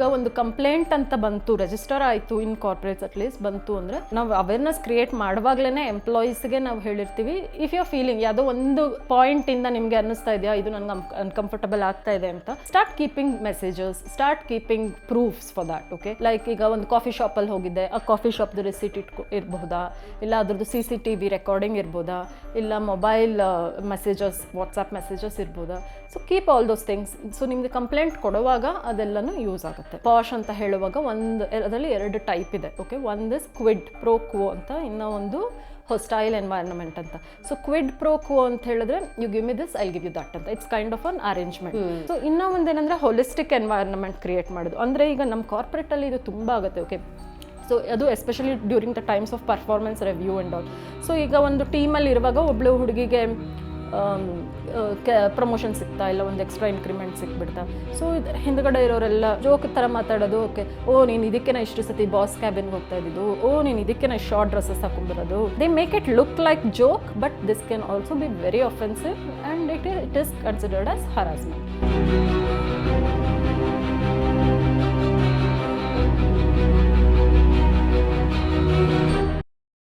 ಈಗ ಒಂದು ಕಂಪ್ಲೇಂಟ್ ಅಂತ ಬಂತು, ರಿಜಿಸ್ಟರ್ ಆಯಿತು ಇನ್ ಕಾರ್ಪೊರೇಟ್ಸ್ ಅಟ್ಲೀಸ್ಟ್ ಬಂತು ಅಂದರೆ ನಾವು ಅವೇರ್ನೆಸ್ ಕ್ರಿಯೇಟ್ ಮಾಡುವಾಗಲೇ ಎಂಪ್ಲಾಯೀಸ್ಗೆ ನಾವು ಹೇಳಿರ್ತೀವಿ, ಇಫ್ ಯು ಫೀಲಿಂಗ್ ಯಾವುದೋ ಒಂದು ಪಾಯಿಂಟಿಂದ ನಿಮಗೆ ಅನ್ನಿಸ್ತಾ ಇದೆಯಾ ಇದು ನನಗೆ ಅನ್ಕಂಫರ್ಟಬಲ್ ಆಗ್ತಾ ಇದೆ ಅಂತ, start keeping messages, start keeping proofs for that. Okay, like ಈಗ ಒಂದು ಕಾಫಿ ಶಾಪಲ್ಲಿ ಹೋಗಿದ್ದೆ, ಆ ಕಾಫಿ ಶಾಪ್ದು ರಿಸೀಟ್ ಇರಬಹುದಾ, ಇಲ್ಲ ಅದ್ರದ್ದು CCTV ರೆಕಾರ್ಡಿಂಗ್ ಇರ್ಬೋದಾ, ಇಲ್ಲ ಮೊಬೈಲ್ ಮೆಸೇಜಸ್, ವಾಟ್ಸಪ್ ಮೆಸೇಜಸ್ ಇರ್ಬೋದಾ. So keep all those things. So ನಿಮಗೆ ಕಂಪ್ಲೇಂಟ್ ಕೊಡುವಾಗ ಅದೆಲ್ಲನೂ ಯೂಸ್ ಆಗುತ್ತೆ. ಪಾಶ್ ಅಂತ ಹೇಳುವಾಗ ಅದರಲ್ಲಿ 2 ಟೈಪ್ ಇದೆ. ಓಕೆ, ಒಂದು ಕ್ವಿಡ್ ಪ್ರೋ ಕ್ವೋ ಅಂತ, ಇನ್ನೂ ಒಂದು ಹೊಸ್ಟೈಲ್ ಎನ್ವೈರನ್ಮೆಂಟ್ ಅಂತ. ಸೊ ಕ್ವಿಡ್ ಪ್ರೋ ಕ್ವೋ ಅಂತ ಹೇಳಿದ್ರೆ you give me this, I give you that ಅಂತ. It's kind of an arrangement. So ಇನ್ನೂ ಒಂದೇನಂದ್ರೆ ಹೋಲಿಸ್ಟಿಕ್ ಎನ್ವೈರನ್ಮೆಂಟ್ ಕ್ರಿಯೇಟ್ ಮಾಡೋದು. ಅಂದರೆ ಈಗ ನಮ್ಮ ಕಾರ್ಪೊರೇಟಲ್ಲಿ ಇದು ತುಂಬ ಆಗುತ್ತೆ. ಓಕೆ, ಸೊ ಅದು especially during the times of performance review and all. So ಈಗ ಒಂದು ಟೀಮಲ್ಲಿ ಇರುವಾಗ ಒಬ್ಳು ಹುಡುಗಿಗೆ ಪ್ರಮೋಷನ್ ಸಿಗ್ತಾ ಇಲ್ಲ, ಒಂದು ಎಕ್ಸ್ಟ್ರಾ ಇನ್ಕ್ರಿಮೆಂಟ್ ಸಿಕ್ಬಿಡ್ತಾ. ಸೊ ಇದು ಹಿಂದ್ಗಡೆ ಇರೋರೆಲ್ಲ ಜೋಕ್ ಥರ ಮಾತಾಡೋದು. ಓಕೆ, ಓ ನೀನು ಇದಕ್ಕೆ ಇಷ್ಟು ಸತಿ ಬಾಸ್ ಕ್ಯಾಬಿನ್ಗೆ ಹೋಗ್ತಾ ಇದ್ದಿದ್ದು, ಓ ನೀನು ಇದಕ್ಕೆ ಶಾರ್ಟ್ ಡ್ರೆಸ್ಸಸ್ ಹಾಕೊಂಡ್ಬರೋದು. They make it look like joke, but this can also be very offensive and it is considered as harassment.